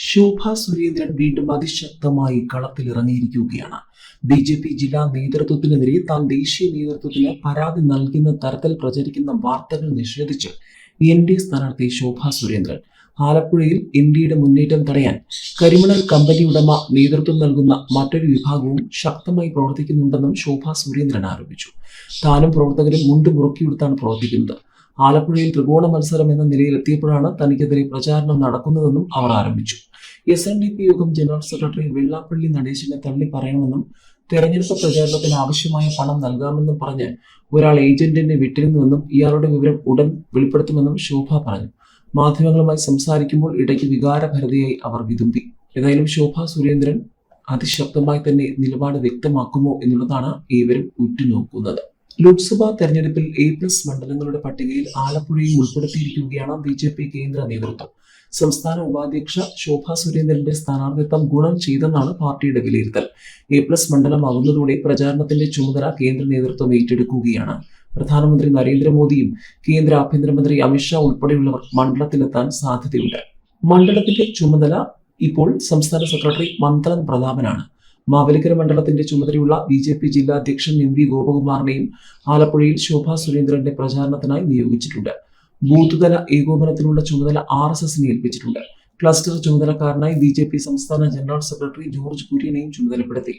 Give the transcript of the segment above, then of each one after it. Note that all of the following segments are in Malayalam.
ശോഭ സുരേന്ദ്രൻ വീണ്ടും അതിശക്തമായി കളത്തിലിറങ്ങിയിരിക്കുകയാണ്. ബി.ജെ.പി. ജില്ലാ നേതൃത്വത്തിനെതിരെ താൻ ദേശീയ നേതൃത്വത്തിന് പരാതി നൽകുന്ന തരത്തിൽ പ്രചരിക്കുന്ന വാർത്തകൾ നിഷേധിച്ച് എൻ.ഡി.എ സ്ഥാനാർത്ഥി ശോഭ സുരേന്ദ്രൻ ആലപ്പുഴയിൽ എൻ.ഡി.എയുടെ മുന്നേറ്റം തടയാൻ കരിമണൽ കമ്പനി ഉടമ നേതൃത്വം നൽകുന്ന മറ്റൊരു വിഭാഗവും ശക്തമായി പ്രവർത്തിക്കുന്നുണ്ടെന്നും ശോഭ സുരേന്ദ്രൻ ആരോപിച്ചു. താനും പ്രവർത്തകരും മുണ്ട് മുറുക്കിയെടുത്താണ് പ്രവർത്തിക്കുന്നത്. ആലപ്പുഴയിൽ ത്രികോണ മത്സരം എന്ന നിലയിലെത്തിയപ്പോഴാണ് തനിക്കെതിരെ പ്രചാരണം നടക്കുന്നതെന്നും അവർ ആരംഭിച്ചു. SNDP യോഗം ജനറൽ സെക്രട്ടറി വെള്ളാപ്പള്ളി നടേശനെ തള്ളി പറയണമെന്നും തെരഞ്ഞെടുപ്പ് പ്രചാരണത്തിന് ആവശ്യമായ പണം നൽകാമെന്നും പറഞ്ഞ് ഒരാൾ ഏജന്റിനെ വിട്ടിരുന്നുവെന്നും ഇയാളുടെ വിവരം ഉടൻ വെളിപ്പെടുത്തുമെന്നും ശോഭ പറഞ്ഞു. മാധ്യമങ്ങളുമായി സംസാരിക്കുമ്പോൾ ഇടയ്ക്ക് വികാരഭരിതയായി അവർ വിതുമ്പി. ഏതായാലും ശോഭ സുരേന്ദ്രൻ അതിശക്തമായി തന്നെ നിലപാട് വ്യക്തമാക്കുമോ എന്നുള്ളതാണ് ഏവരും ഉറ്റുനോക്കുന്നത്. ലോക്സഭാ തെരഞ്ഞെടുപ്പിൽ A+ മണ്ഡലങ്ങളുടെ പട്ടികയിൽ ആലപ്പുഴയും ഉൾപ്പെടുത്തിയിരിക്കുകയാണ് ബി.ജെ.പി. കേന്ദ്ര നേതൃത്വം. സംസ്ഥാന ഉപാധ്യക്ഷ ശോഭ സുരേന്ദ്രന്റെ സ്ഥാനാർത്ഥിത്വം ഗുണം ചെയ്തെന്നാണ് പാർട്ടിയുടെ വിലയിരുത്തൽ. A+ മണ്ഡലമാകുന്നതോടെ പ്രചാരണത്തിന്റെ ചുമതല കേന്ദ്ര നേതൃത്വം ഏറ്റെടുക്കുകയാണ്. പ്രധാനമന്ത്രി നരേന്ദ്രമോദിയും കേന്ദ്ര ആഭ്യന്തരമന്ത്രി അമിത്ഷാ ഉൾപ്പെടെയുള്ളവർ മണ്ഡലത്തിലെത്താൻ സാധ്യതയുണ്ട്. മണ്ഡലത്തിന്റെ ചുമതല ഇപ്പോൾ സംസ്ഥാന സെക്രട്ടറി മന്ദളം പ്രതാപനാണ്. മാവേലിക്കര മണ്ഡലത്തിന്റെ ചുമതലയുള്ള ബി.ജെ.പി. ജില്ലാ അധ്യക്ഷൻ M.V. ഗോപകുമാറിനെയും ആലപ്പുഴയിൽ ശോഭ സുരേന്ദ്രന്റെ പ്രചാരണത്തിനായി നിയോഗിച്ചിട്ടുണ്ട്. ബൂത്ത് തല ഏകോപനത്തിനുള്ള ചുമതല RSSനെ ഏൽപ്പിച്ചിട്ടുണ്ട്. ക്ലസ്റ്റർ ചുമതലക്കാരനായി ബി.ജെ.പി. സംസ്ഥാന ജനറൽ സെക്രട്ടറി ജോർജ് കുര്യനെയും ചുമതലപ്പെടുത്തി.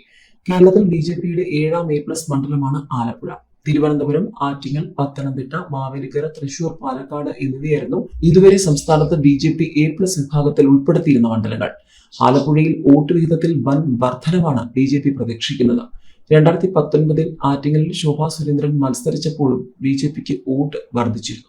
കേരളത്തിൽ ബി.ജെ.പിയുടെ 7ാം A+ മണ്ഡലമാണ് ആലപ്പുഴ. തിരുവനന്തപുരം, ആറ്റിങ്ങൽ, പത്തനംതിട്ട, മാവേലിക്കര, തൃശൂർ, പാലക്കാട് എന്നിവയായിരുന്നു ഇതുവരെ സംസ്ഥാനത്ത് ബി.ജെ.പി. A+ വിഭാഗത്തിൽ ഉൾപ്പെടുത്തിയിരുന്ന മണ്ഡലങ്ങൾ. ആലപ്പുഴയിൽ വോട്ട് വിഹിതത്തിൽ വൻ വർധനവാണ് ബി.ജെ.പി. പ്രതീക്ഷിക്കുന്നത്. 2019 ആറ്റിങ്ങലിൽ ശോഭ സുരേന്ദ്രൻ മത്സരിച്ചപ്പോഴും ബി.ജെ.പിക്ക് വോട്ട് വർദ്ധിച്ചിരുന്നു.